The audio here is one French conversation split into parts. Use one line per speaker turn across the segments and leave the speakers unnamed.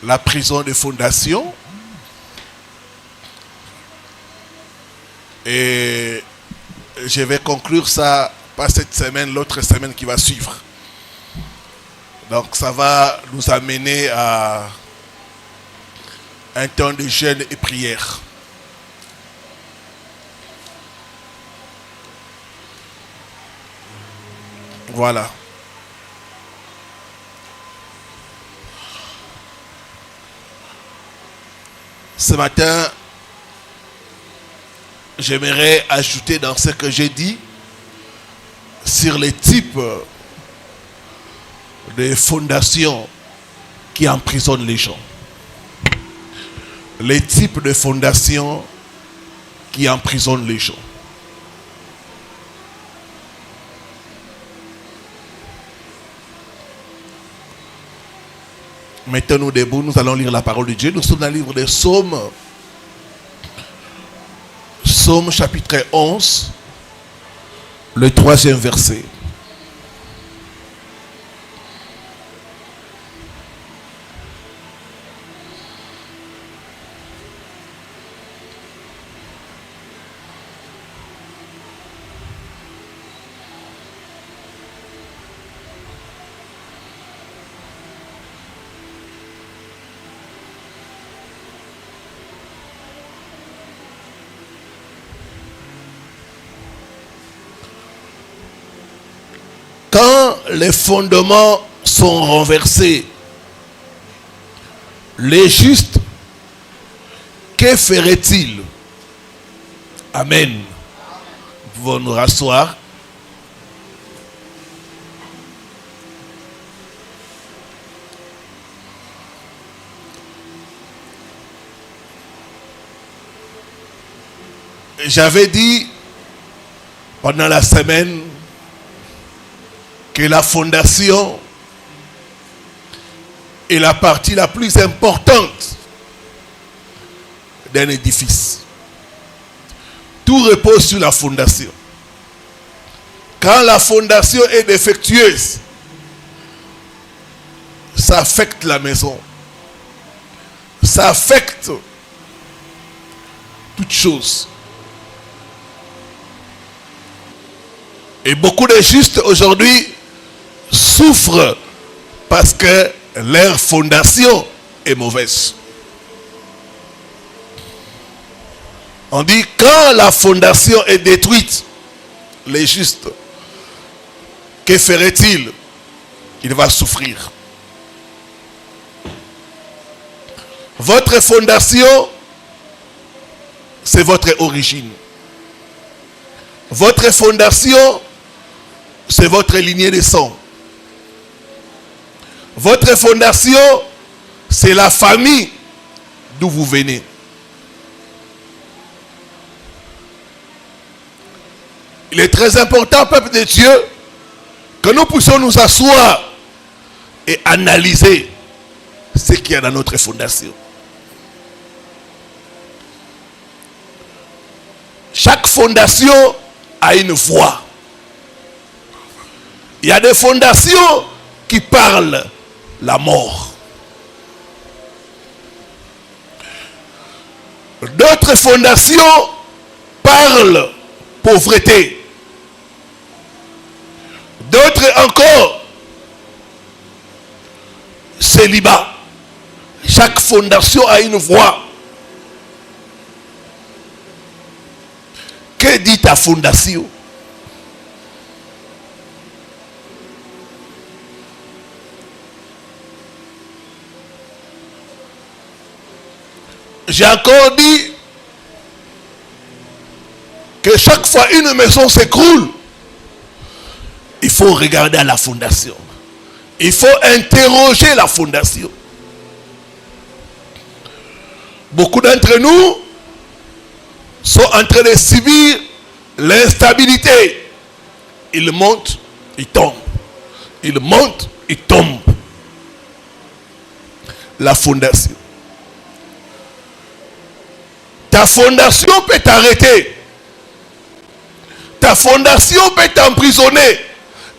la prison de fondation. Et je vais conclure ça, pas cette semaine, l'autre semaine qui va suivre. Donc ça va nous amener à un temps de jeûne et prière. Voilà. Ce matin, j'aimerais ajouter dans ce que j'ai dit sur les types de fondations qui emprisonnent les gens. Les types de fondations qui emprisonnent les gens. Mettons-nous debout, nous allons lire la parole de Dieu. Nous sommes dans le livre des Psaumes. Psaume chapitre 11, le 3e verset. Quand les fondements sont renversés, les justes, que ferait-il? Amen. Nous pouvons nous rasseoir. J'avais dit pendant la semaine que la fondation est la partie la plus importante d'un édifice. Tout repose sur la fondation. Quand la fondation est défectueuse, ça affecte la maison. Ça affecte toutes choses. Et beaucoup de justes aujourd'hui souffrent parce que leur fondation est mauvaise. On dit quand la fondation est détruite, les justes, que ferait-il? Il va souffrir. Votre fondation, c'est votre origine. Votre fondation, c'est votre lignée de sang. Votre fondation, c'est la famille d'où vous venez. Il est très important, peuple de Dieu, que nous puissions nous asseoir et analyser ce qu'il y a dans notre fondation. Chaque fondation a une voix. Il y a des fondations qui parlent la mort. D'autres fondations parlent pauvreté. D'autres encore célibat. Chaque fondation a une voix. Que dit ta fondation? J'ai encore dit que chaque fois une maison s'écroule, il faut regarder à la fondation. Il faut interroger la fondation. Beaucoup d'entre nous sont en train de subir l'instabilité. Ils montent, ils tombent. Ils montent, ils tombent. La fondation. Ta fondation peut t'arrêter. Ta fondation peut t'emprisonner.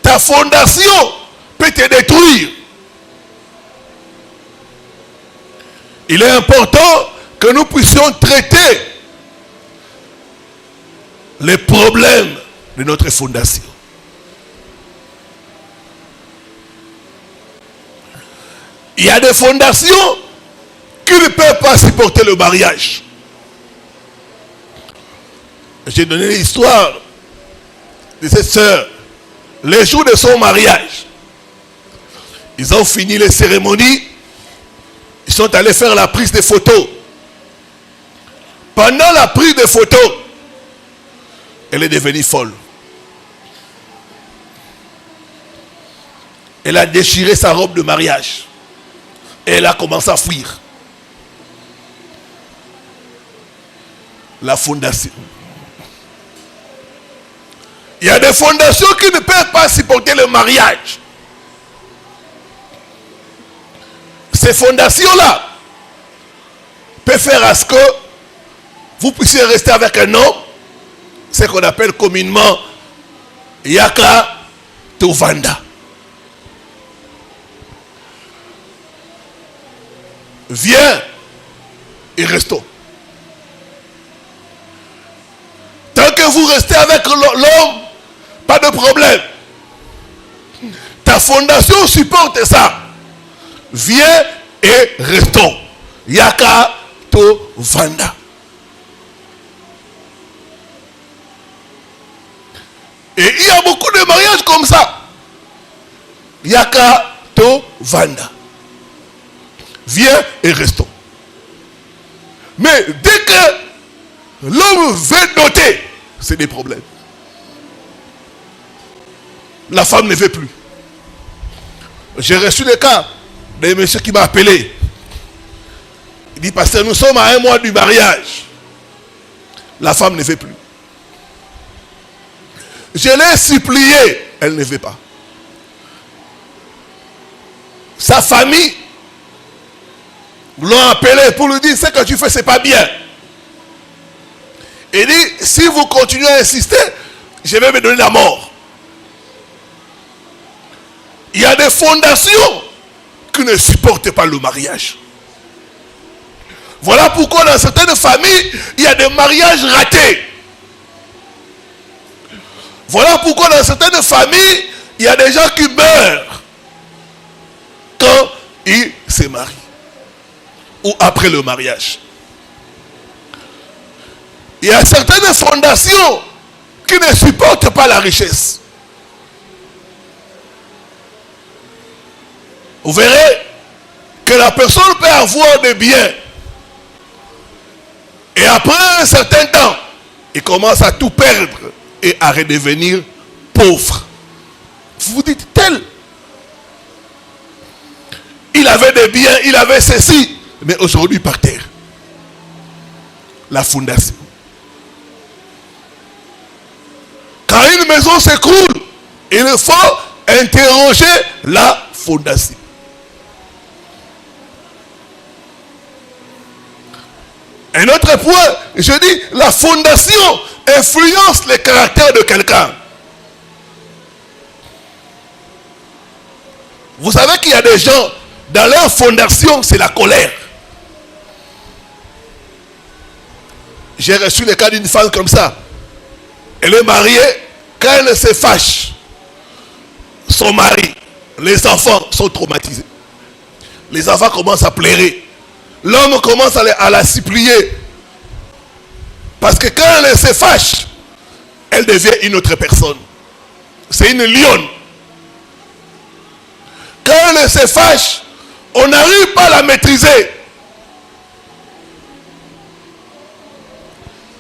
Ta fondation peut te détruire. il est important que nous puissions traiter les problèmes de notre fondation. Il y a des fondations qui ne peuvent pas supporter le mariage. J'ai donné l'histoire de cette sœur. Les jours de son mariage, ils ont fini les cérémonies. Ils sont allés faire la prise de photos. Pendant la prise de photos, elle est devenue folle. Elle a déchiré sa robe de mariage. Et elle a commencé à fuir. La fondation. Il y a des fondations qui ne peuvent pas supporter le mariage. Ces fondations-là peuvent faire à ce que vous puissiez rester avec un homme, ce qu'on appelle communément Yaka Tovanda. Viens et restons. Tant que vous restez avec l'homme, pas de problème. Ta fondation supporte ça. Viens et restons. Yaka Tovanda. Et il y a beaucoup de mariages comme ça. Yaka Tovanda. Viens et restons. Mais dès que l'homme veut noter, c'est des problèmes. La femme ne veut plus. J'ai reçu le cas d'un monsieur qui m'a appelé. Il dit, pasteur, nous sommes à 1 mois du mariage. La femme ne veut plus. Je l'ai supplié, elle ne veut pas. Sa famille l'ont appelé pour lui dire, ce que tu fais, c'est pas bien. Il dit, si vous continuez à insister, je vais me donner la mort. Il y a des fondations qui ne supportent pas le mariage. Voilà pourquoi dans certaines familles, il y a des mariages ratés. Voilà pourquoi dans certaines familles, il y a des gens qui meurent quand ils se marient ou après le mariage. Il y a certaines fondations qui ne supportent pas la richesse. Vous verrez que la personne peut avoir des biens et après un certain temps, il commence à tout perdre et à redevenir pauvre. Vous vous dites, tel, il avait des biens, il avait ceci, mais aujourd'hui par terre. La fondation. Quand une maison s'écroule, il faut interroger la fondation. Un autre point, je dis, la fondation influence le caractère de quelqu'un. Vous savez qu'il y a des gens, dans leur fondation, c'est la colère. J'ai reçu le cas d'une femme comme ça. Elle est mariée, quand elle se fâche, son mari, les enfants sont traumatisés. Les enfants commencent à pleurer. L'homme commence à la supplier. Parce que quand elle se fâche, elle devient une autre personne. C'est une lionne. Quand elle se fâche, on n'arrive pas à la maîtriser.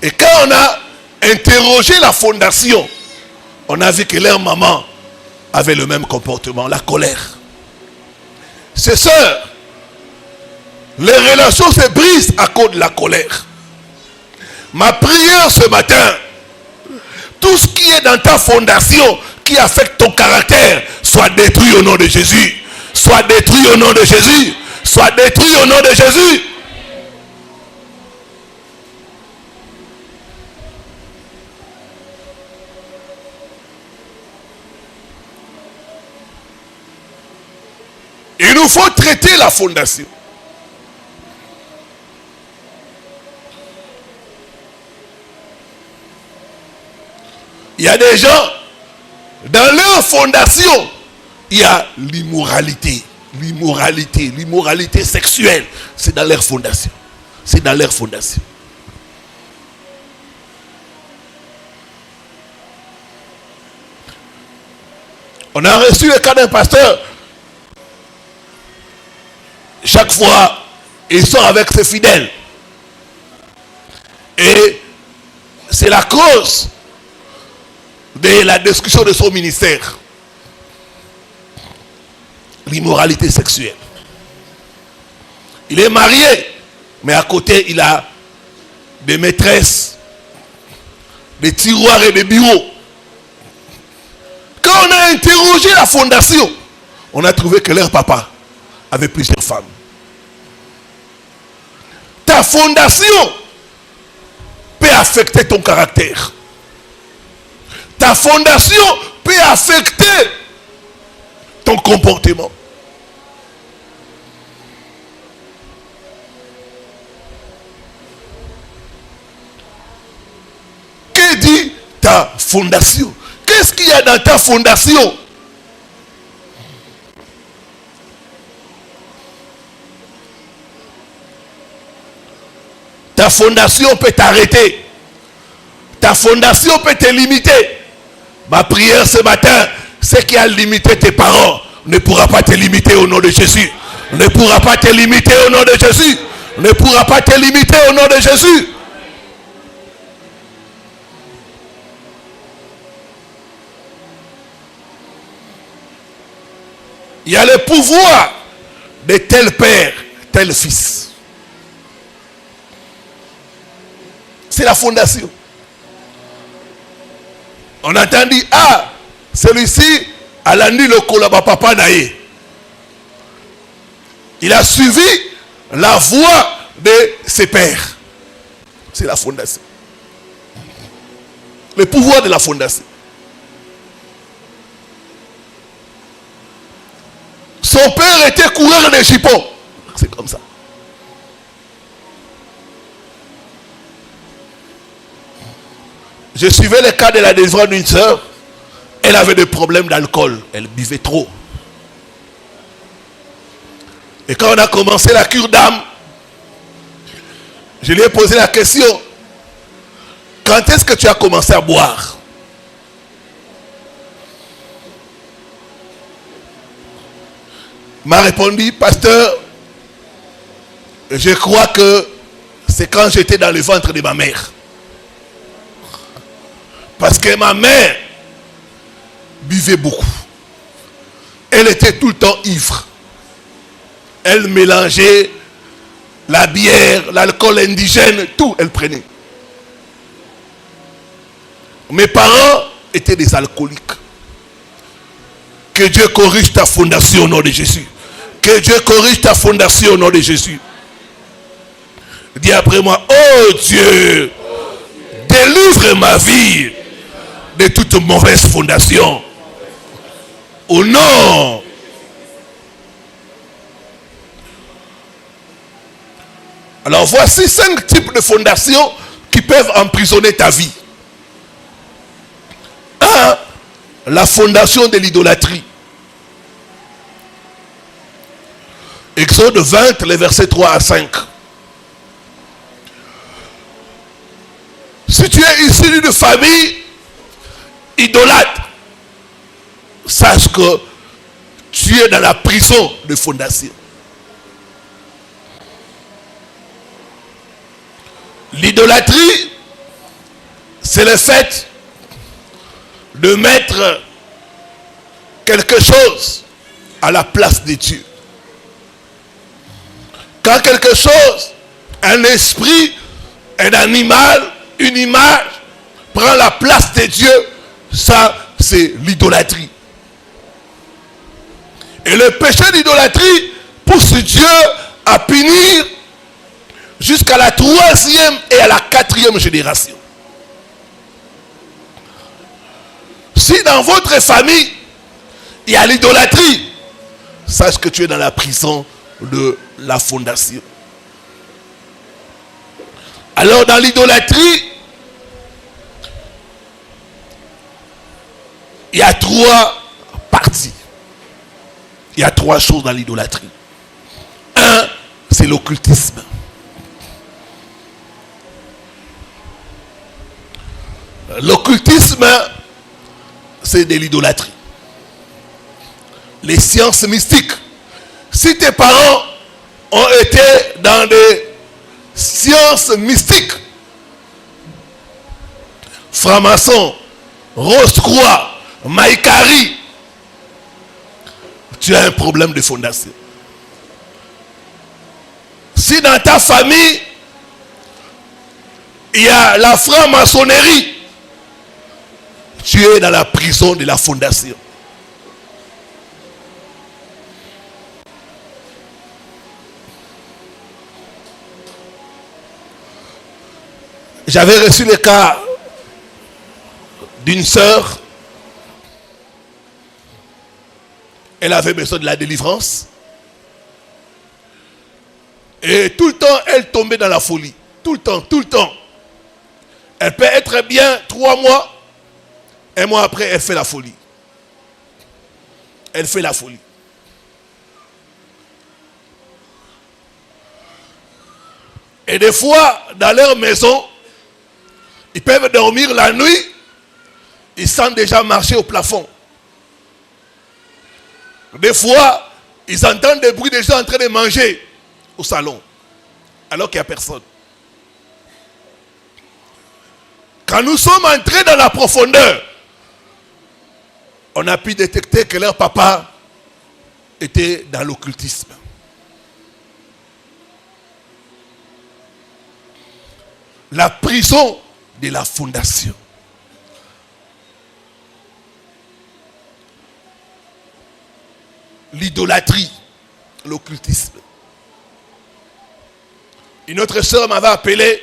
Et quand on a interrogé la fondation, on a vu que leur maman avait le même comportement, la colère. Ses sœurs, les relations se brisent à cause de la colère. Ma prière ce matin, tout ce qui est dans ta fondation, qui affecte ton caractère, soit détruit au nom de Jésus. Soit détruit au nom de Jésus. Soit détruit au nom de Jésus. Il nous faut traiter la fondation. Il y a des gens, dans leur fondation, il y a l'immoralité. L'immoralité sexuelle. C'est dans leur fondation. C'est dans leur fondation. On a reçu le cas d'un pasteur. Chaque fois, il sort avec ses fidèles. Et c'est la cause de la discussion de son ministère. L'immoralité sexuelle. Il est marié, mais à côté, il a des maîtresses, des tiroirs et des bureaux. Quand on a interrogé la fondation, on a trouvé que leur papa avait plusieurs femmes. Ta fondation peut affecter ton caractère. Ta fondation peut affecter ton comportement. Que dit ta fondation? Qu'est-ce qu'il y a dans ta fondation? Ta fondation peut t'arrêter. Ta fondation peut te limiter. Ma prière ce matin, c'est qui a limité tes parents ne pourra pas te limiter au nom de Jésus. Ne pourra pas te limiter au nom de Jésus. Ne pourra pas te limiter au nom de Jésus. Il y a le pouvoir de tel père, tel fils. C'est la fondation. On entend dire, ah, celui-ci, à la nuit, le kolaba papa naïe. Il a suivi la voie de ses pères. C'est la fondation. Le pouvoir de la fondation. Son père était coureur de jupons. C'est comme ça. Je suivais le cas de la délivrance d'une sœur. Elle avait des problèmes d'alcool. Elle buvait trop. Et quand on a commencé la cure d'âme, je lui ai posé la question. Quand est-ce que tu as commencé à boire? Il m'a répondu, pasteur, je crois que c'est quand j'étais dans le ventre de ma mère. Parce que ma mère buvait beaucoup. Elle était tout le temps ivre. Elle mélangeait la bière, l'alcool indigène, tout, elle prenait. Mes parents étaient des alcooliques. Que Dieu corrige ta fondation au nom de Jésus. Que Dieu corrige ta fondation au nom de Jésus. Dis après moi, oh Dieu, délivre ma vie de toute mauvaise fondation. Au nom. Alors voici 5 types de fondations qui peuvent emprisonner ta vie. 1. La fondation de l'idolâtrie. Exode 20, les versets 3 à 5. Si tu es issu d'une famille idolâtre, sache que tu es dans la prison de fondation. L'idolâtrie, c'est le fait de mettre quelque chose à la place de Dieu. Quand quelque chose, un esprit, un animal, une image prend la place de Dieu, ça c'est l'idolâtrie. Et le péché d'idolâtrie pousse Dieu à punir jusqu'à la 3e et à la 4e génération. Si dans votre famille il y a l'idolâtrie, sache que tu es dans la prison de la fondation. Alors dans l'idolâtrie, trois parties. Il y a trois choses dans l'idolâtrie. Un, c'est l'occultisme. L'occultisme, c'est de l'idolâtrie. Les sciences mystiques. Si tes parents ont été dans des sciences mystiques, franc-maçon, Rose-Croix, Maïkari, tu as un problème de fondation. Si dans ta famille, il y a la franc-maçonnerie, tu es dans la prison de la fondation. J'avais reçu le cas d'une sœur. Elle avait besoin de la délivrance. Et tout le temps, elle tombait dans la folie. Tout le temps, tout le temps. Elle peut être bien 3 mois. 1 mois après, elle fait la folie. Elle fait la folie. Et des fois, dans leur maison, ils peuvent dormir la nuit. Ils sentent déjà marcher au plafond. Des fois, ils entendent des bruits des gens en train de manger au salon, alors qu'il n'y a personne. Quand nous sommes entrés dans la profondeur, on a pu détecter que leur papa était dans l'occultisme. La prison de la fondation. L'idolâtrie, l'occultisme. Une autre sœur m'avait appelé.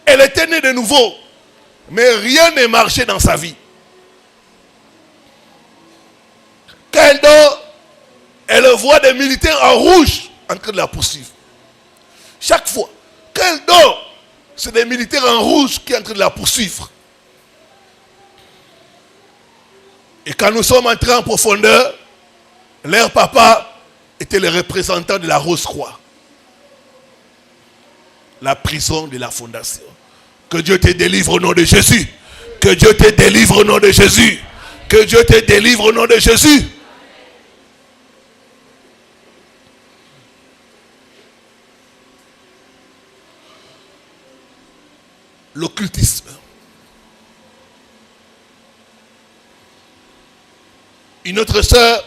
Elle était née de nouveau, mais rien ne marchait dans sa vie. Quand elle dort, elle voit des militaires en rouge en train de la poursuivre. Chaque fois, quand elle dort, c'est des militaires en rouge qui sont en train de la poursuivre. Et quand nous sommes entrés en profondeur, leur papa était le représentant de la Rose-Croix. La prison de la fondation. Que Dieu te délivre au nom de Jésus. Que Dieu te délivre au nom de Jésus. Que Dieu te délivre au nom de Jésus. L'occultisme. Une autre sœur,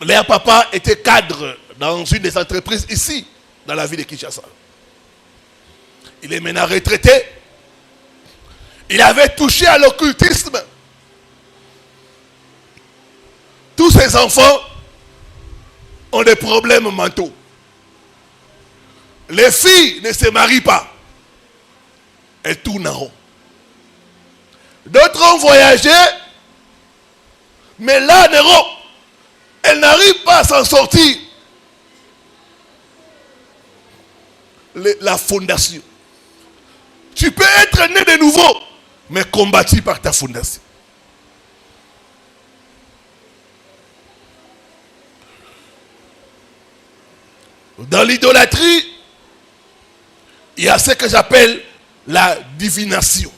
leur papa était cadre dans une des entreprises ici, dans la ville de Kinshasa. Il est maintenant retraité. Il avait touché à l'occultisme. Tous ses enfants ont des problèmes mentaux. Les filles ne se marient pas. Elles tournent en rond. D'autres ont voyagé, mais là, Néro, elles n'arrivent pas à s'en sortir. La fondation. Tu peux être né de nouveau, mais combattu par ta fondation. Dans l'idolâtrie, il y a ce que j'appelle la divination.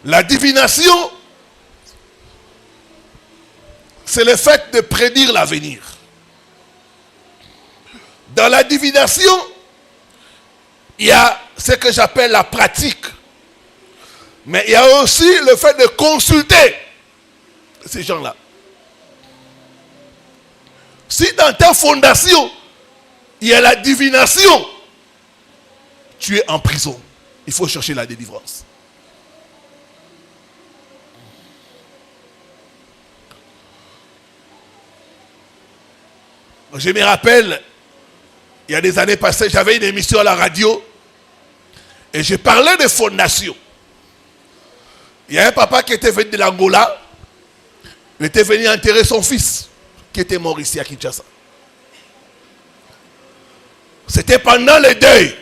La divination, c'est le fait de prédire l'avenir. Dans la divination, il y a ce que j'appelle la pratique. Mais il y a aussi le fait de consulter ces gens-là. Si dans ta fondation, il y a la divination, tu es en prison. Il faut chercher la délivrance. Je me rappelle, il y a des années passées, j'avais une émission à la radio et je parlais de fondation. Il y a un papa qui était venu de l'Angola, il était venu enterrer son fils qui était mort ici à Kinshasa. C'était pendant le deuil.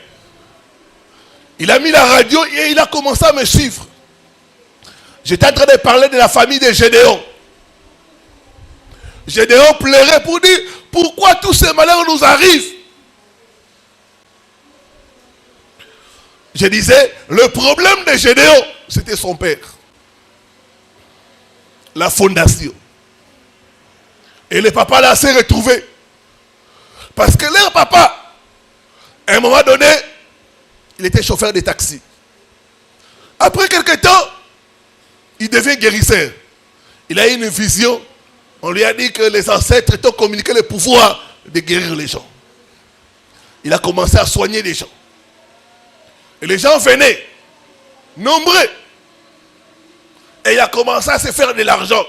Il a mis la radio et il a commencé à me suivre. J'étais en train de parler de la famille de Gédéon. Gédéon pleurait pour dire pourquoi tous ces malheurs nous arrivent. Je disais, le problème de Gédéon, c'était son père. La fondation. Et le papa là s'est retrouvé. Parce que leur papa, à un moment donné, il était chauffeur de taxi. Après quelques temps, il devient guérisseur. Il a eu une vision. On lui a dit que les ancêtres t'ont communiqué le pouvoir de guérir les gens. Il a commencé à soigner les gens. Et les gens venaient, nombreux. Et il a commencé à se faire de l'argent.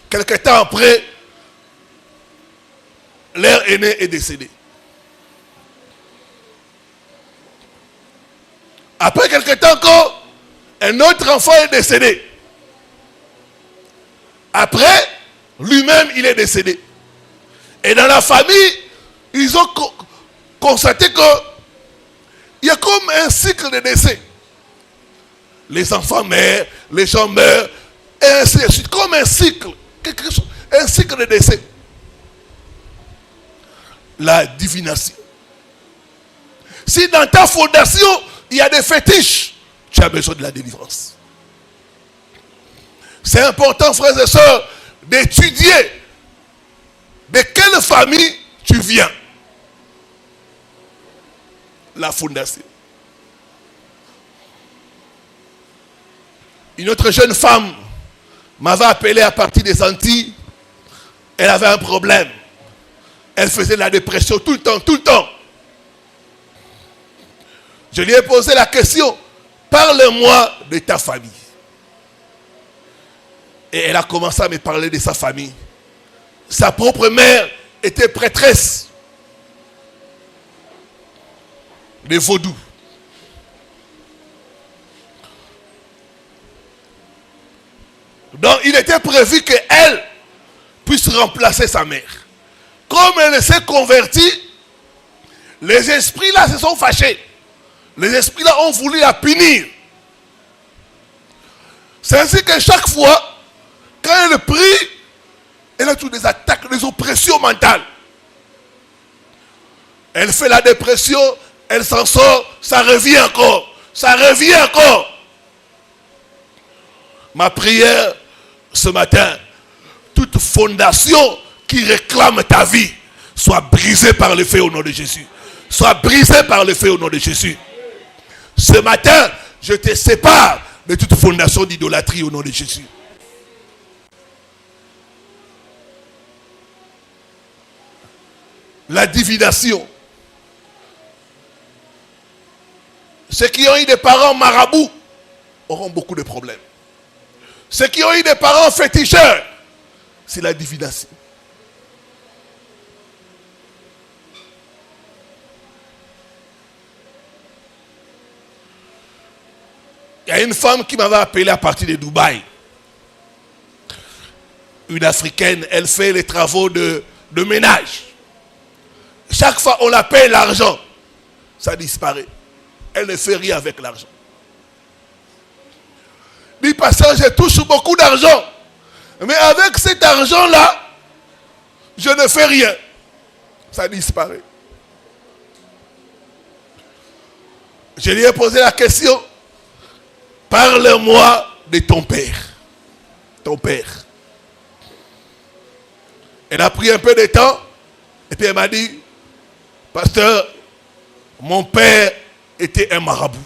Quelque temps après, leur aîné est décédé. Après quelque temps encore, un autre enfant est décédé. Après, lui-même, il est décédé. Et dans la famille, ils ont constaté qu'il y a comme un cycle de décès. Les enfants meurent, les gens meurent, et ainsi de suite. Comme un cycle, un cycle de décès. La divination. Si dans ta fondation, il y a des fétiches, tu as besoin de la délivrance. C'est important, frères et sœurs, d'étudier de quelle famille tu viens. La fondation. Une autre jeune femme m'avait appelé à partir des Antilles. Elle avait un problème. Elle faisait de la dépression tout le temps, tout le temps. Je lui ai posé la question, parle-moi de ta famille. Et elle a commencé à me parler de sa famille. Sa propre mère était prêtresse de vaudou. Donc il était prévu qu'elle puisse remplacer sa mère. Comme elle s'est convertie, les esprits là se sont fâchés. Les esprits là ont voulu la punir. C'est ainsi que chaque fois, quand elle prie, elle a toutes des attaques, des oppressions mentales. Elle fait la dépression, elle s'en sort, ça revient encore. Ça revient encore. Ma prière ce matin, toute fondation qui réclame ta vie, soit brisée par le feu au nom de Jésus. Soit brisée par le feu au nom de Jésus. Ce matin, je te sépare de toute fondation d'idolâtrie au nom de Jésus. La divination. Ceux qui ont eu des parents marabouts auront beaucoup de problèmes. Ceux qui ont eu des parents féticheurs, c'est la divination. Il y a une femme qui m'avait appelé à partir de Dubaï. Une Africaine, elle fait les travaux de ménage. Chaque fois on la paye l'argent, ça disparaît. Elle ne fait rien avec l'argent. Dit pasteur, je touche beaucoup d'argent. Mais avec cet argent-là, je ne fais rien. Ça disparaît. Je lui ai posé la question. Parle-moi de ton père. Ton père. Elle a pris un peu de temps. Et puis elle m'a dit, pasteur, mon père était un marabout.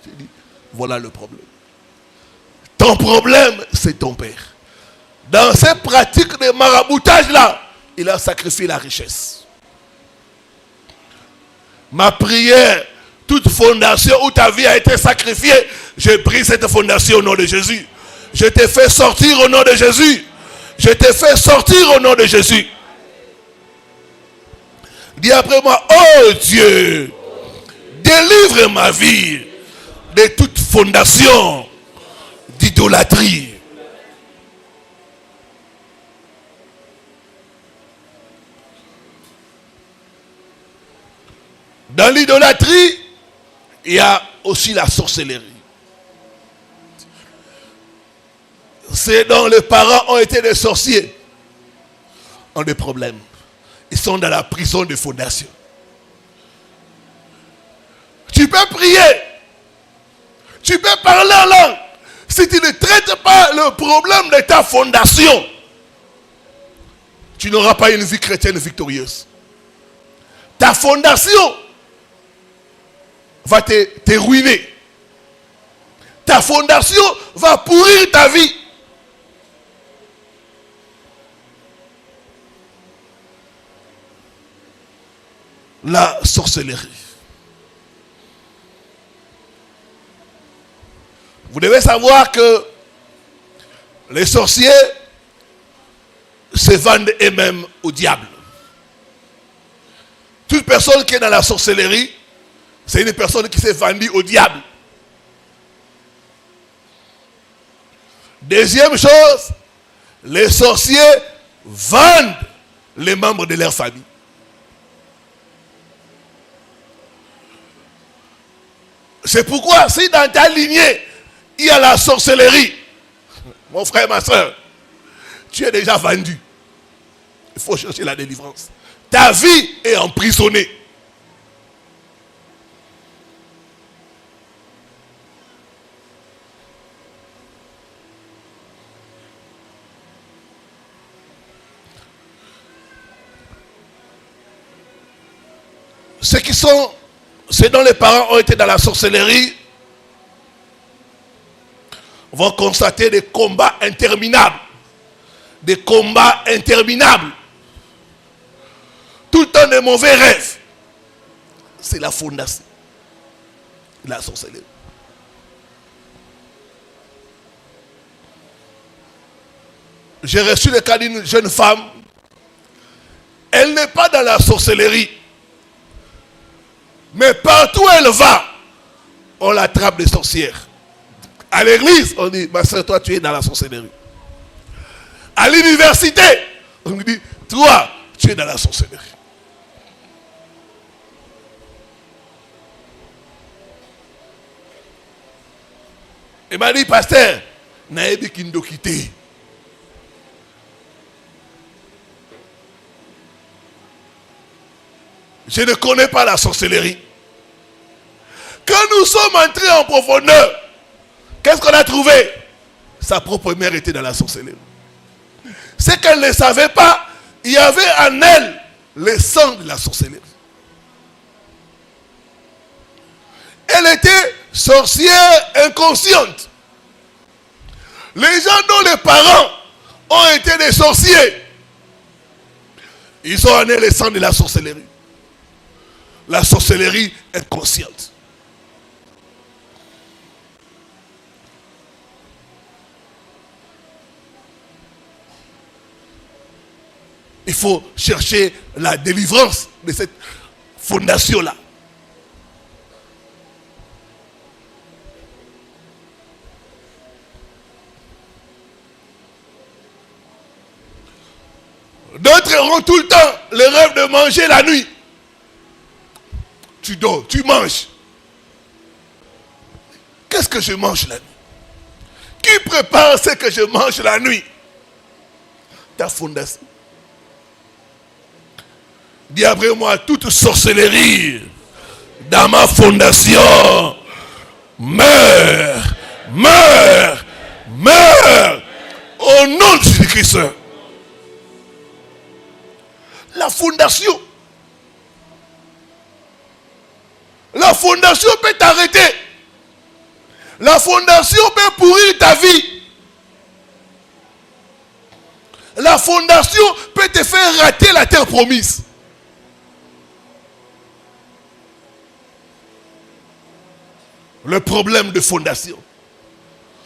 J'ai dit, voilà le problème. Ton problème, c'est ton père. Dans ces pratiques de maraboutage-là, il a sacrifié la richesse. Ma prière, toute fondation où ta vie a été sacrifiée, je brise cette fondation au nom de Jésus. Je te fais sortir au nom de Jésus. Je te fais sortir au nom de Jésus. Dis après moi, oh Dieu, délivre ma vie de toute fondation d'idolâtrie. Dans l'idolâtrie, il y a aussi la sorcellerie. ceux dont les parents ont été des sorciers ont des problèmes. Ils sont dans la prison de fondation. Tu peux prier. Tu peux parler en langue. Si tu ne traites pas le problème de ta fondation, tu n'auras pas une vie chrétienne victorieuse. Ta fondation va te ruiner. Ta fondation va pourrir ta vie. La sorcellerie. Vous devez savoir que les sorciers se vendent eux-mêmes au diable. Toute personne qui est dans la sorcellerie, c'est une personne qui s'est vendue au diable. Deuxième chose, les sorciers vendent les membres de leur famille. C'est pourquoi si dans ta lignée, il y a la sorcellerie, mon frère, ma soeur, tu es déjà vendu. Il faut chercher la délivrance. Ta vie est emprisonnée. Ceux dont les parents ont été dans la sorcellerie vont constater des combats interminables. Des combats interminables. Tout le temps de mauvais rêves. C'est la fondation. La sorcellerie. J'ai reçu le cas d'une jeune femme. Elle n'est pas dans la sorcellerie. Mais partout où elle va, on l'attrape des sorcières. À l'église, on dit, ma soeur, toi, tu es dans la sorcellerie. À l'université, on lui dit, toi, tu es dans la sorcellerie. Il m'a dit, pasteur, naïbi kindokité. Je ne connais pas la sorcellerie. Quand nous sommes entrés en profondeur, qu'est-ce qu'on a trouvé? Sa propre mère était dans la sorcellerie. C'est qu'elle ne savait pas, il y avait en elle le sang de la sorcellerie. Elle était sorcière inconsciente. Les gens dont les parents ont été des sorciers, ils ont en eux le sang de la sorcellerie. La sorcellerie inconsciente. Il faut chercher la délivrance de cette fondation-là. D'autres auront tout le temps le rêve de manger la nuit. Tu dors, tu manges. Qu'est-ce que je mange la nuit? Qui prépare ce que je mange la nuit? Ta fondation. Dis après moi, toute sorcellerie dans ma fondation meurt, meurt, meurt au nom de Jésus-Christ. La fondation. La fondation peut t'arrêter. La fondation peut pourrir ta vie. La fondation peut te faire rater la terre promise. Le problème de fondation.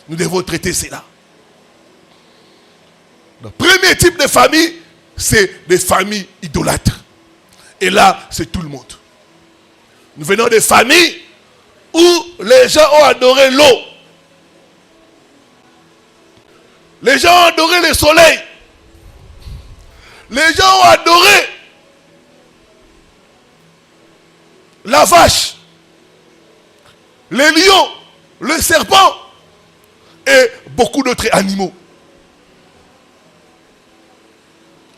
Nous devons traiter cela. Le premier type de famille, c'est des familles idolâtres. Et là, c'est tout le monde. Nous venons de familles où les gens ont adoré l'eau. Les gens ont adoré le soleil. Les gens ont adoré la vache, les lions, le serpent et beaucoup d'autres animaux.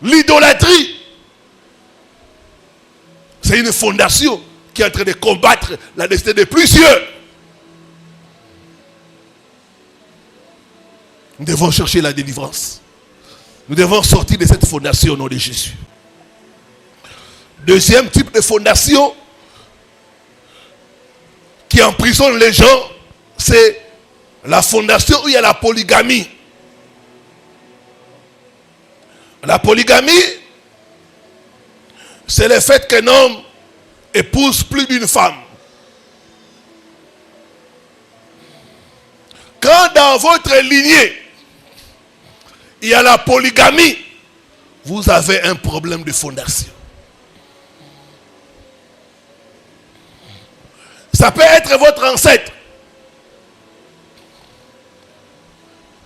L'idolâtrie, c'est une fondation qui est en train de combattre la destinée de plusieurs. Nous devons chercher la délivrance. Nous devons sortir de cette fondation au nom de Jésus. Deuxième type de fondation qui emprisonne les gens, c'est la fondation où il y a la polygamie. La polygamie, c'est le fait qu'un homme épouse plus d'une femme. Quand dans votre lignée, il y a la polygamie, vous avez un problème de fondation. Ça peut être votre ancêtre.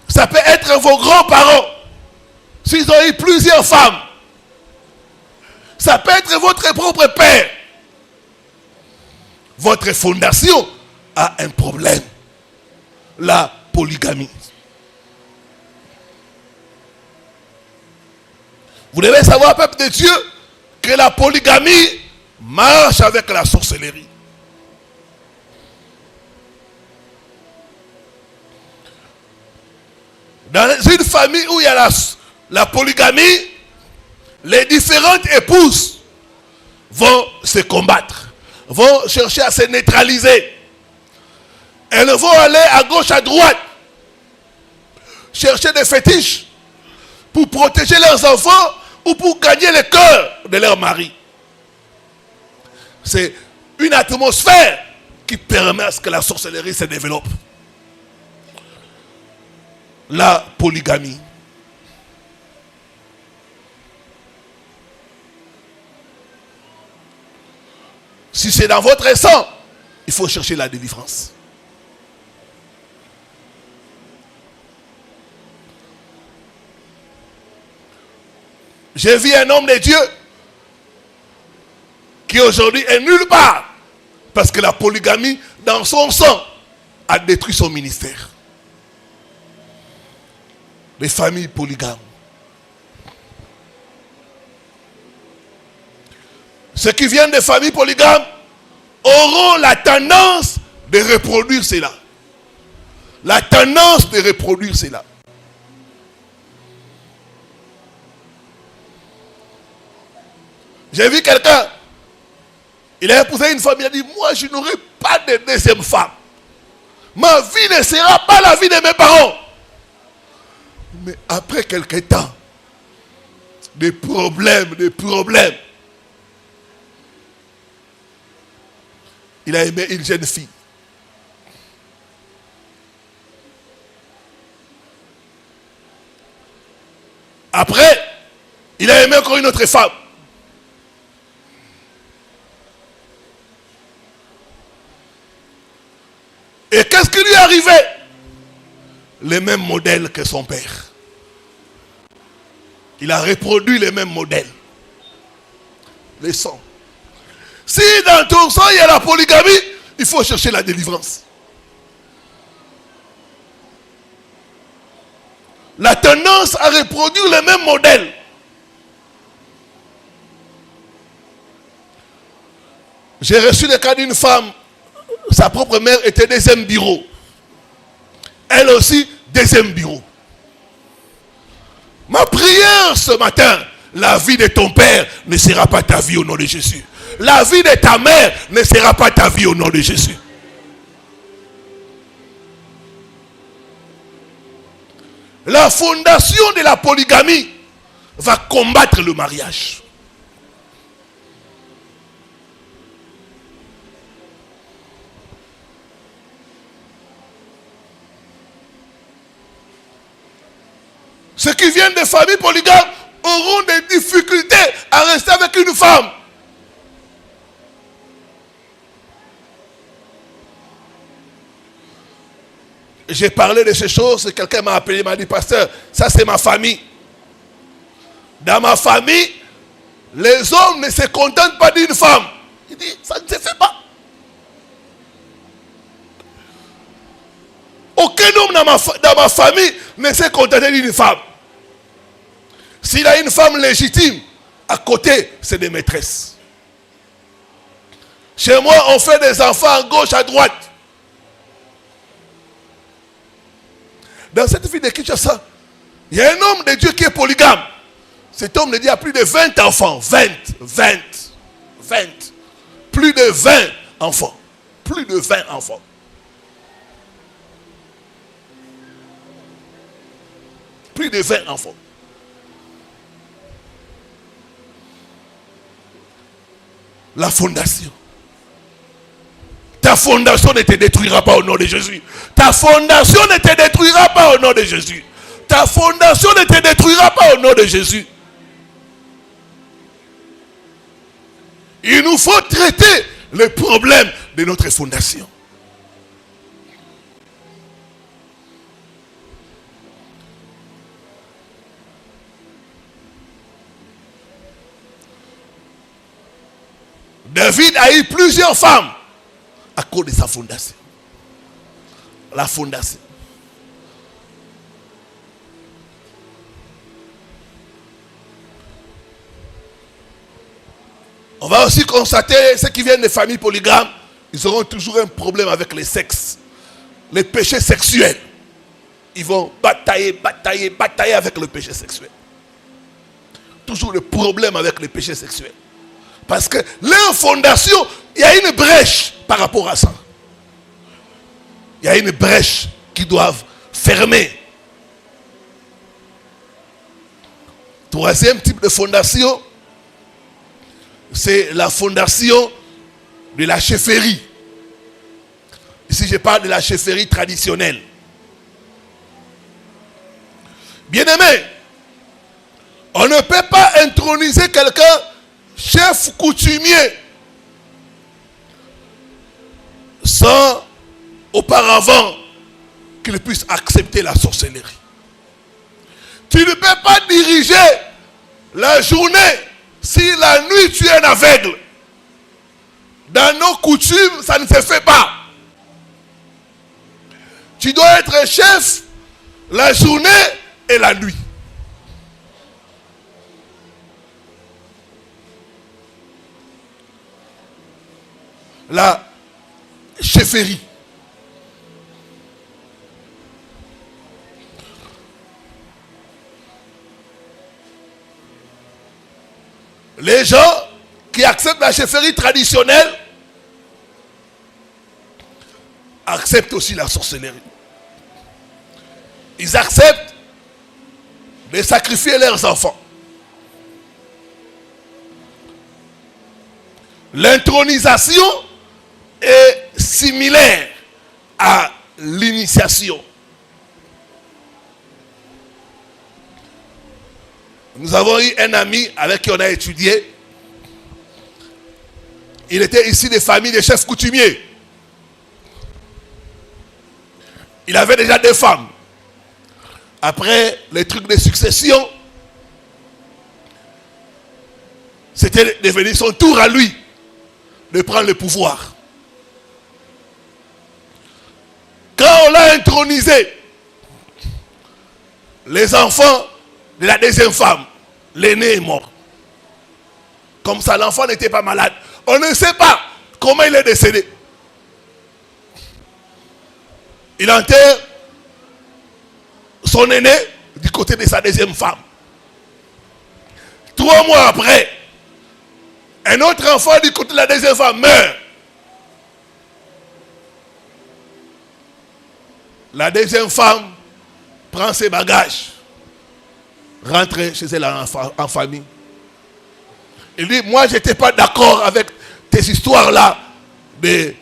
Ça peut être vos grands-parents. S'ils ont eu plusieurs femmes. Ça peut être votre propre père. Votre fondation a un problème. La polygamie. Vous devez savoir, peuple de Dieu, que la polygamie marche avec la sorcellerie. Dans une famille où il y a la polygamie, les différentes épouses vont se combattre, vont chercher à se neutraliser. Elles vont aller à gauche, à droite, chercher des fétiches pour protéger leurs enfants ou pour gagner le cœur de leur mari. C'est une atmosphère qui permet à ce que la sorcellerie se développe. La polygamie. Si c'est dans votre sang, il faut chercher la délivrance. J'ai vu un homme de Dieu qui aujourd'hui est nulle part parce que la polygamie dans son sang a détruit son ministère. Les familles polygames. Ceux qui viennent des familles polygames auront la tendance de reproduire cela. La tendance de reproduire cela. J'ai vu quelqu'un, il a épousé une femme, il a dit, moi je n'aurai pas de deuxième femme. Ma vie ne sera pas la vie de mes parents. Mais après quelque temps, des problèmes, il a aimé une jeune fille. Après, il a aimé encore une autre femme. Et qu'est-ce qui lui est arrivé? Le même modèle que son père. Il a reproduit le même modèle. Les sangs. Si dans ton sang il y a la polygamie, il faut chercher la délivrance. La tendance à reproduire le même modèle. J'ai reçu le cas d'une femme, sa propre mère était deuxième bureau. Elle aussi, deuxième bureau. Ma prière ce matin, la vie de ton père ne sera pas ta vie au nom de Jésus. La vie de ta mère ne sera pas ta vie au nom de Jésus. La fondation de la polygamie va combattre le mariage. Ceux qui viennent des familles polygames auront des difficultés à rester avec une femme. J'ai parlé de ces choses, quelqu'un m'a appelé, m'a dit, pasteur, ça c'est ma famille. Dans ma famille, les hommes ne se contentent pas d'une femme. Il dit, ça ne se fait pas. Aucun homme dans ma famille ne s'est contenté d'une femme. S'il a une femme légitime, à côté, c'est des maîtresses. Chez moi, on fait des enfants à gauche, à droite. Dans cette ville de Kinshasa, il y a un homme de Dieu qui est polygame. Cet homme de Dieu a plus de 20 enfants. 20. Plus de 20 enfants. Plus de 20 enfants. Plus de 20 enfants. La fondation. Ta fondation ne te détruira pas au nom de Jésus. Ta fondation ne te détruira pas au nom de Jésus. Ta fondation ne te détruira pas au nom de Jésus. Il nous faut traiter le problème de notre fondation. David a eu plusieurs femmes à cause de sa fondation. La fondation. On va aussi constater, ceux qui viennent des familles polygames, ils auront toujours un problème avec les sexes. Les péchés sexuels. Ils vont batailler avec le péché sexuel. Toujours le problème avec les péchés sexuels. Parce que leur fondation, il y a une brèche par rapport à ça. Il y a une brèche qu'ils doivent fermer. Troisième type de fondation, c'est la fondation de la chefferie. Ici, je parle de la chefferie traditionnelle. Bien-aimé, on ne peut pas introniser quelqu'un chef coutumier sans auparavant qu'il puisse accepter la sorcellerie. Tu ne peux pas diriger la journée si la nuit tu es un aveugle. Dans nos coutumes, ça ne se fait pas. Tu dois être chef la journée et la nuit. La chefferie. Les gens qui acceptent la chefferie traditionnelle acceptent aussi la sorcellerie. Ils acceptent de sacrifier leurs enfants. L'intronisation est similaire à l'initiation. Nous avons eu un ami avec qui on a étudié. Il était ici des familles de chefs coutumiers. Il avait déjà 2 femmes. Après les trucs de succession, c'était devenu son tour à lui de prendre le pouvoir. Quand on l'a intronisé, les enfants de la deuxième femme, l'aîné est mort. Comme ça, l'enfant n'était pas malade. On ne sait pas comment il est décédé. Il enterre son aîné du côté de sa deuxième femme. 3 mois après, un autre enfant du côté de la deuxième femme meurt. La deuxième femme prend ses bagages, rentre chez elle en famille. Il dit, moi je n'étais pas d'accord avec tes histoires-là de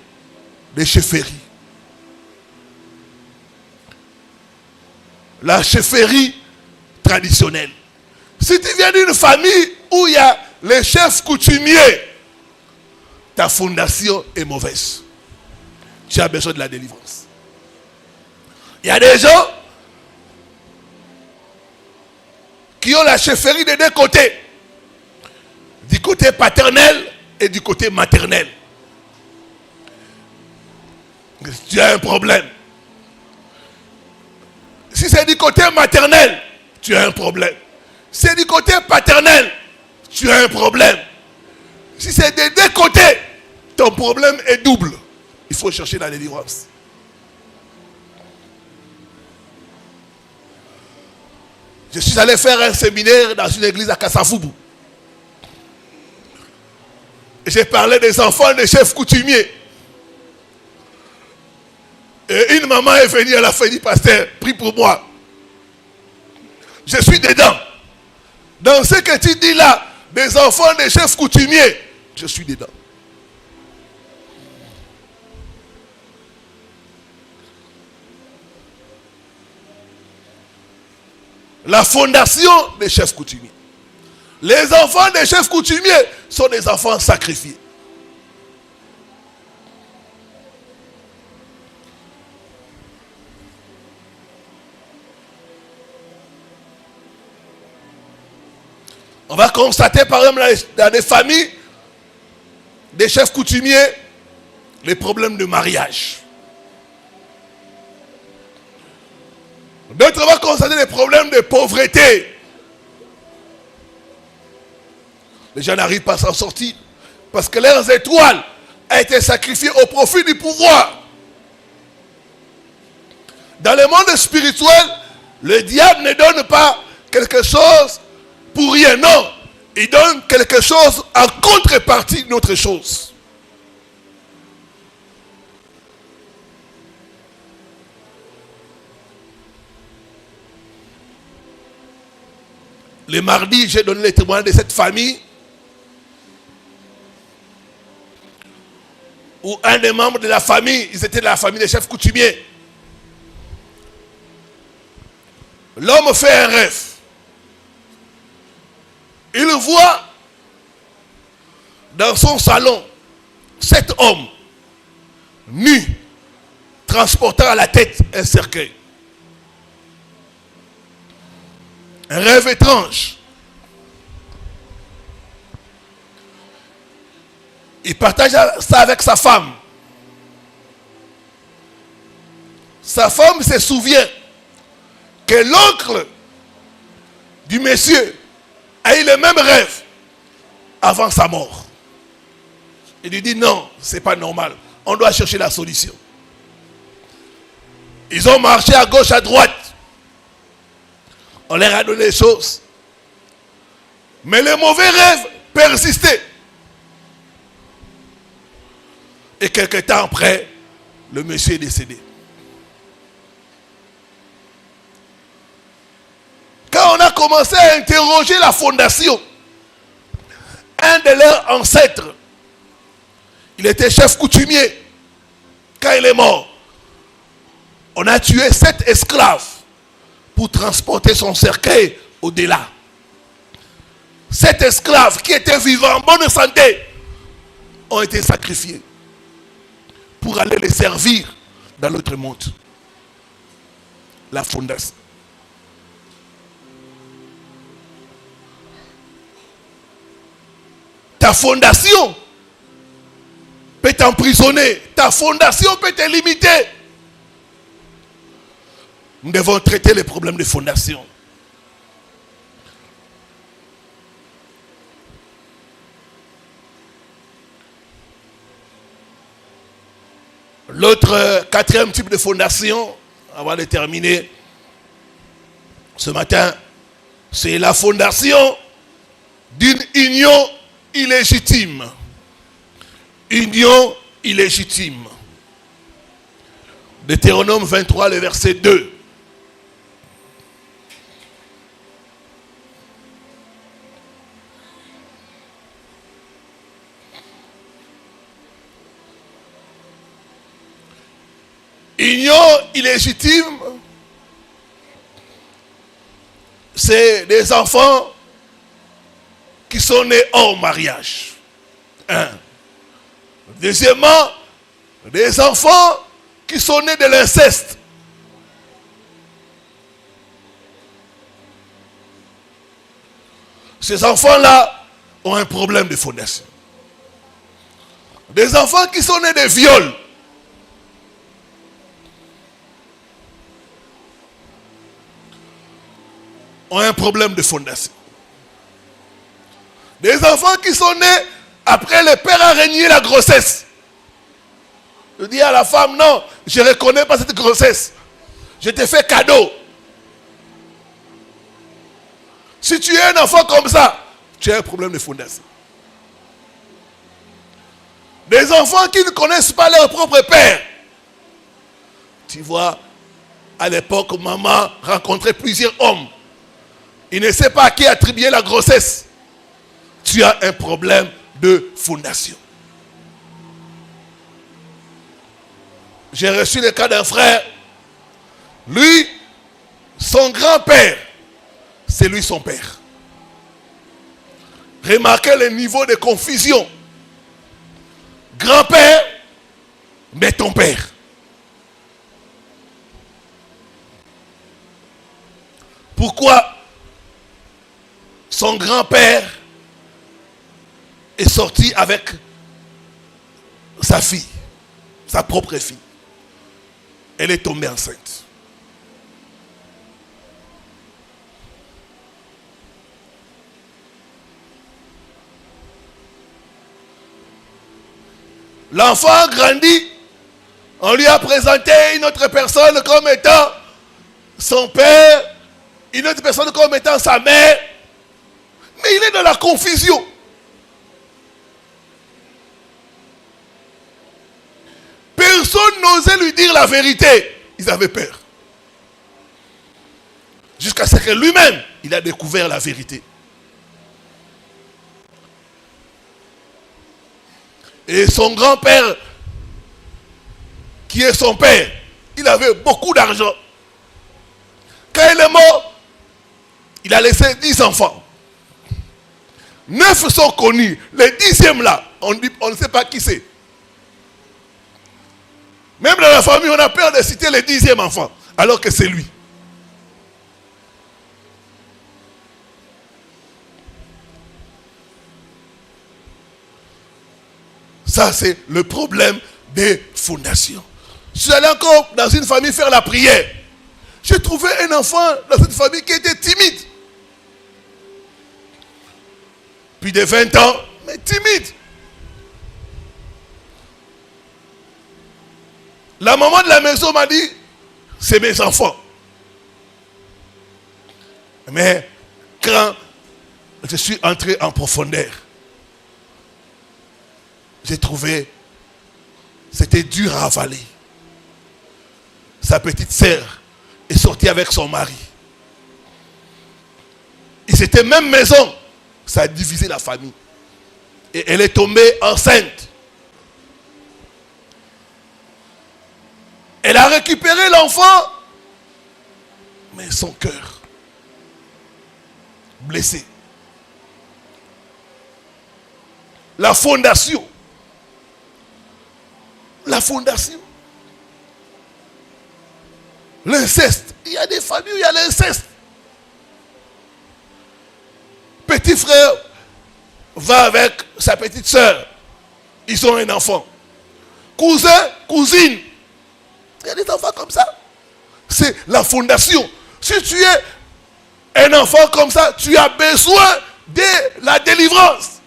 chefferie. La chefferie traditionnelle. Si tu viens d'une famille où il y a les chefs coutumiers, ta fondation est mauvaise. Tu as besoin de la délivrance. Il y a des gens qui ont la chefferie des 2 côtés. Du côté paternel et du côté maternel. Tu as un problème. Si c'est du côté maternel, tu as un problème. c'est du côté paternel, tu as un problème. Si c'est des deux côtés, ton problème est double. Il faut chercher la délivrance. Je suis allé faire un séminaire dans une église à Kassafoubou. J'ai parlé des enfants des chefs coutumiers. Et une maman est venue à la fin du pasteur, prie pour moi. Je suis dedans. Dans ce que tu dis là, des enfants des chefs coutumiers, je suis dedans. La fondation des chefs coutumiers. Les enfants des chefs coutumiers sont des enfants sacrifiés. On va constater par exemple dans des familles des chefs coutumiers les problèmes de mariage. D'autres vont constater des problèmes de pauvreté. Les gens n'arrivent pas à s'en sortir parce que leurs étoiles ont été sacrifiées au profit du pouvoir. Dans le monde spirituel, le diable ne donne pas quelque chose pour rien, non. Il donne quelque chose en contrepartie d'une autre chose. Le mardi, j'ai donné les témoignages de cette famille où un des membres de la famille, ils étaient de la famille des chefs coutumiers. L'homme fait un rêve. Il voit dans son salon cet homme nu, transportant à la tête un cercueil. Un rêve étrange. Il partage ça avec sa femme. Sa femme se souvient que l'oncle du monsieur a eu le même rêve avant sa mort. Il lui dit non, c'est pas normal. On doit chercher la solution. Ils ont marché à gauche, à droite. On leur a donné des choses. Mais le mauvais rêve persistait. Et quelque temps après, le monsieur est décédé. Quand on a commencé à interroger la fondation, un de leurs ancêtres, il était chef coutumier. Quand il est mort, on a tué 7 esclaves pour transporter son cercueil au-delà. 7 esclaves qui étaient vivants en bonne santé ont été sacrifiés pour aller les servir dans l'autre monde. La fondation. Ta fondation peut t'emprisonner. Ta fondation peut te limiter. Nous devons traiter les problèmes de fondation. L'autre 4e type de fondation, avant de terminer ce matin, c'est la fondation d'une union illégitime. Union illégitime. Deutéronome 23, le verset 2. Union illégitime, c'est des enfants qui sont nés hors mariage. Un. Deuxièmement, des enfants qui sont nés de l'inceste. Ces enfants-là ont un problème de fondation. Des enfants qui sont nés de viol. Ont un problème de fondation. Des enfants qui sont nés après le père a régné la grossesse. Je dis à la femme, non, je ne reconnais pas cette grossesse. Je t'ai fait cadeau. Si tu es un enfant comme ça, tu as un problème de fondation. Des enfants qui ne connaissent pas leur propre père. Tu vois, à l'époque, maman rencontrait plusieurs hommes. Il ne sait pas à qui attribuer la grossesse. Tu as un problème de fondation. J'ai reçu le cas d'un frère. Lui, son grand-père, c'est lui son père. Remarquez le niveau de confusion. Grand-père, mais ton père. Pourquoi son grand-père est sorti avec sa fille, sa propre fille? Elle est tombée enceinte. L'enfant grandit. On lui a présenté une autre personne comme étant son père, une autre personne comme étant sa mère. Mais il est dans la confusion. Personne n'osait lui dire la vérité. Ils avaient peur. Jusqu'à ce que lui-même, il a découvert la vérité. Et son grand-père, qui est son père, il avait beaucoup d'argent. Quand il est mort, il a laissé 10 enfants. 9 sont connus. Le 10e là, on ne sait pas qui c'est. Même dans la famille, on a peur de citer le 10e enfant, alors que c'est lui. Ça, c'est le problème des fondations. Je suis allé encore dans une famille faire la prière. J'ai trouvé un enfant dans cette famille qui était timide. Plus de 20 ans, mais timide. La maman de la maison m'a dit, c'est mes enfants. Mais quand je suis entré en profondeur, j'ai trouvé, c'était dur à avaler. Sa petite sœur est sortie avec son mari. Ils étaient même maison. Ça a divisé la famille. Et elle est tombée enceinte. Elle a récupéré l'enfant, mais son cœur blessé. La fondation. La fondation. L'inceste. Il y a des familles où il y a l'inceste. Petit frère va avec sa petite soeur. Ils ont un enfant. Cousin, cousine. Il y a des enfants comme ça. C'est la fondation. Si tu es un enfant comme ça, tu as besoin de la délivrance.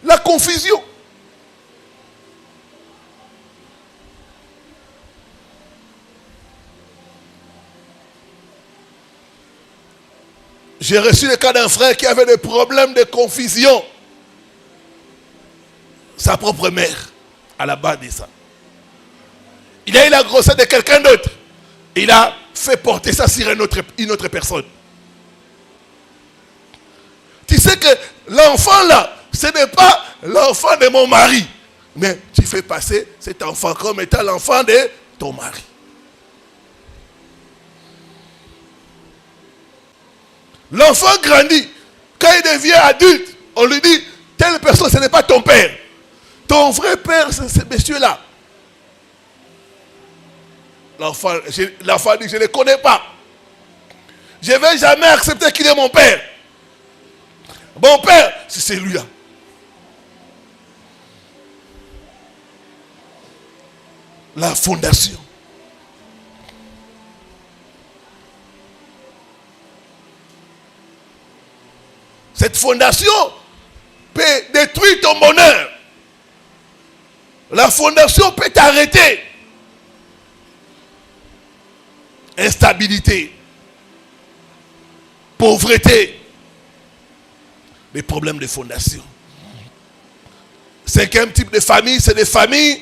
La confusion. J'ai reçu le cas d'un frère qui avait des problèmes de confusion. Sa propre mère, à la base de ça. Il a eu la grossesse de quelqu'un d'autre. Il a fait porter ça sur une autre personne. Tu sais que l'enfant là, ce n'est pas l'enfant de mon mari. Mais tu fais passer cet enfant comme étant l'enfant de ton mari. L'enfant grandit. Quand il devient adulte, on lui dit, telle personne, ce n'est pas ton père. Ton vrai père, c'est ce monsieur-là. L'enfant dit, je ne le connais pas. Je ne vais jamais accepter qu'il est mon père. Mon père, c'est celui-là. La fondation. Cette fondation peut détruire ton bonheur. La fondation peut t'arrêter. Instabilité, pauvreté, des problèmes de fondation. Cinquième type de famille, c'est des familles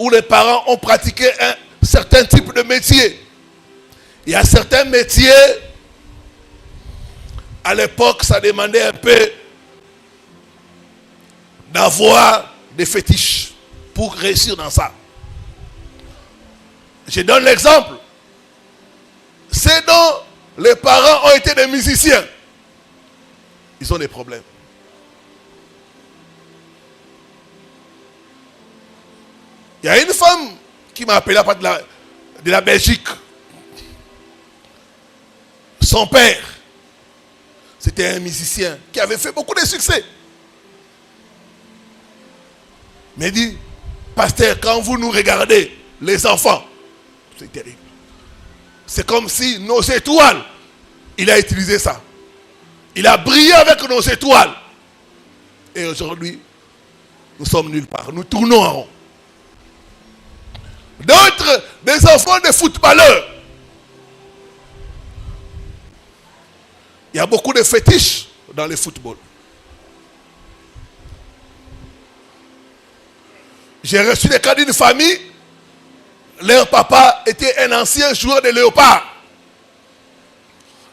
où les parents ont pratiqué un certain type de métier. Il y a certains métiers, à l'époque, ça demandait un peu d'avoir des fétiches pour réussir dans ça. Je donne l'exemple. Ceux dont les parents ont été des musiciens, ils ont des problèmes. Il y a une femme qui m'a appelé à partir de la Belgique. Son père, c'était un musicien qui avait fait beaucoup de succès. Mais il dit, pasteur, quand vous nous regardez, les enfants, c'est terrible. C'est comme si nos étoiles, il a utilisé ça. Il a brillé avec nos étoiles. Et aujourd'hui, nous sommes nulle part. Nous tournons en rond. D'autres, des enfants de footballeurs. Il y a beaucoup de fétiches dans le football. J'ai reçu des cas d'une famille. Leur papa était un ancien joueur de léopard.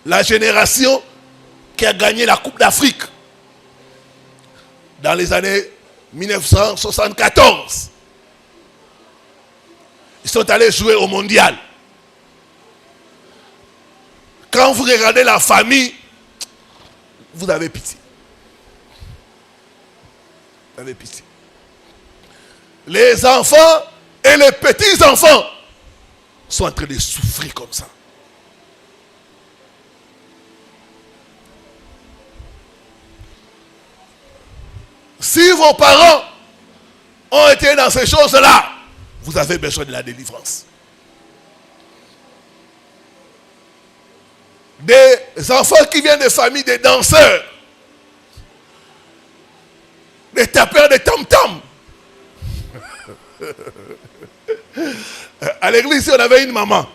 La génération qui a gagné la Coupe d'Afrique dans les années 1974. Ils sont allés jouer au mondial. Quand vous regardez la famille, vous avez pitié. Vous avez pitié. Les enfants et les petits-enfants sont en train de souffrir comme ça. Si vos parents ont été dans ces choses-là, vous avez besoin de la délivrance. Des enfants qui viennent de familles de danseurs, des tapeurs de tam-tam. À l'église, on avait une maman.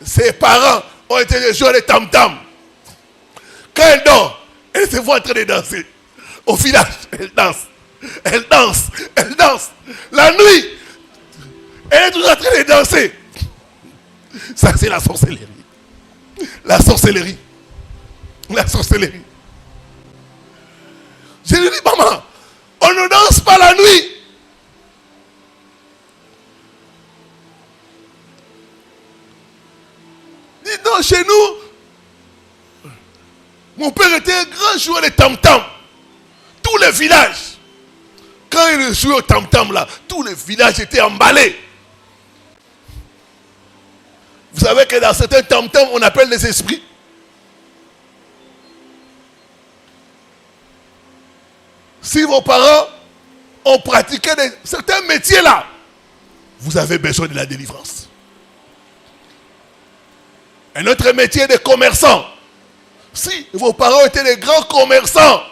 Ses parents ont été des joueurs de tam-tam. Quand elle dort, elle se voit en train de danser. Au village, elle danse. Elle danse. Elle danse. La nuit, elle est toujours en train de danser. Ça, c'est la sorcellerie. La sorcellerie. La sorcellerie. Je lui dis, maman, on ne danse pas la nuit. Dis donc, chez nous, mon père était un grand joueur de tam-tam. Tous les villages, quand il jouait au tam-tam là, tous les villages étaient emballés. Vous savez que dans certains tam-tam, on appelle les esprits. Si vos parents ont pratiqué certains métiers là, vous avez besoin de la délivrance. Un autre métier de commerçant. Si vos parents étaient des grands commerçants,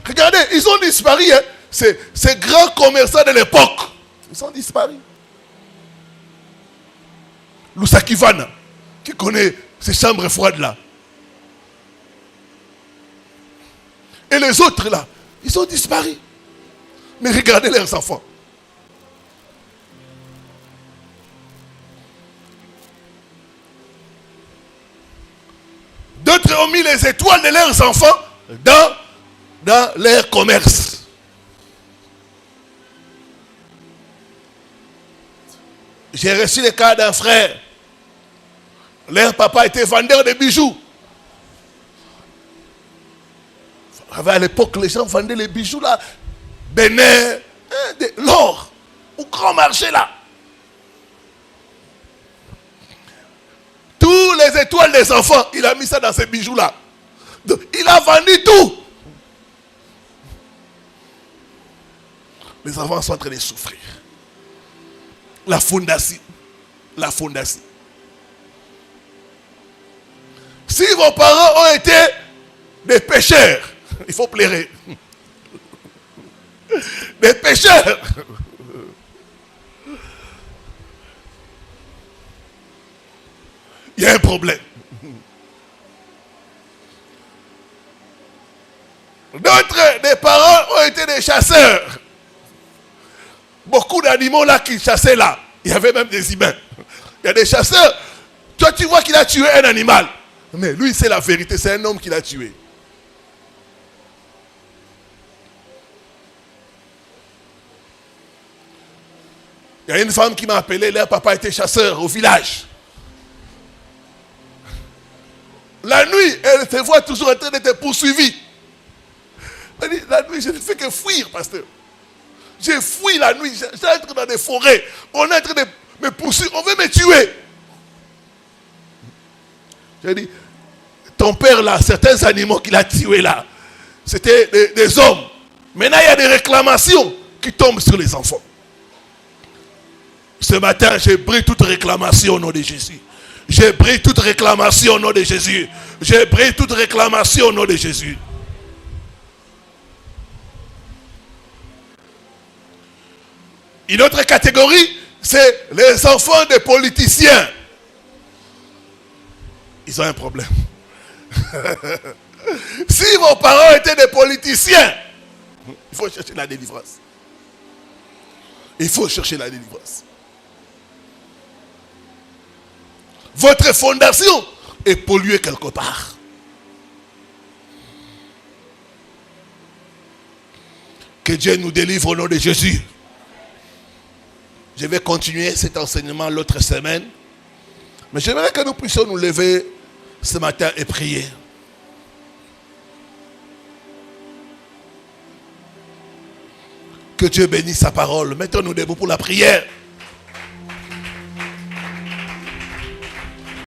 regardez, ils ont disparu. Hein. Ces grands commerçants de l'époque, ils ont disparu. Lusakivana, qui connaît ces chambres froides là. Et les autres là, ils ont disparu. Mais regardez leurs enfants. D'autres ont mis les étoiles de leurs enfants dans leur commerce. J'ai reçu le cas d'un frère. Leur papa était vendeur de bijoux. À l'époque, les gens vendaient les bijoux là. Bénin, l'or, au grand marché là. Tous les étoiles des enfants, il a mis ça dans ces bijoux là. Donc, il a vendu tout. Les enfants sont en train de souffrir. La fondation. La fondation. Si vos parents ont été des pécheurs, il faut plairer. Des pécheurs. Il y a un problème. D'autres, des parents ont été des chasseurs. Beaucoup d'animaux là qui chassaient là. Il y avait même des humains. Il y a des chasseurs. Toi, tu vois qu'il a tué un animal. Mais lui, c'est la vérité. C'est un homme qui l'a tué. Il y a une femme qui m'a appelé. Leur papa était chasseur au village. La nuit, elle te voit toujours en train d'être poursuivie. Elle dit, la nuit, je ne fais que fuir, pasteur. J'ai fui la nuit. J'entre dans des forêts. On est en train de me poursuivre. On veut me tuer. J'ai dit, ton père là, certains animaux qu'il a tués là, c'était des hommes. Maintenant, il y a des réclamations qui tombent sur les enfants. Ce matin, j'ai pris toute réclamation au nom de Jésus. J'ai pris toute réclamation au nom de Jésus. J'ai pris toute réclamation au nom de Jésus. Une autre catégorie, c'est les enfants des politiciens. Ils ont un problème. Si vos parents étaient des politiciens, il faut chercher la délivrance. Il faut chercher la délivrance. Votre fondation est polluée quelque part. Que Dieu nous délivre au nom de Jésus. Je vais continuer cet enseignement l'autre semaine. Mais j'aimerais que nous puissions nous lever ce matin et prier. Que Dieu bénisse sa parole. Mettons-nous debout pour la prière.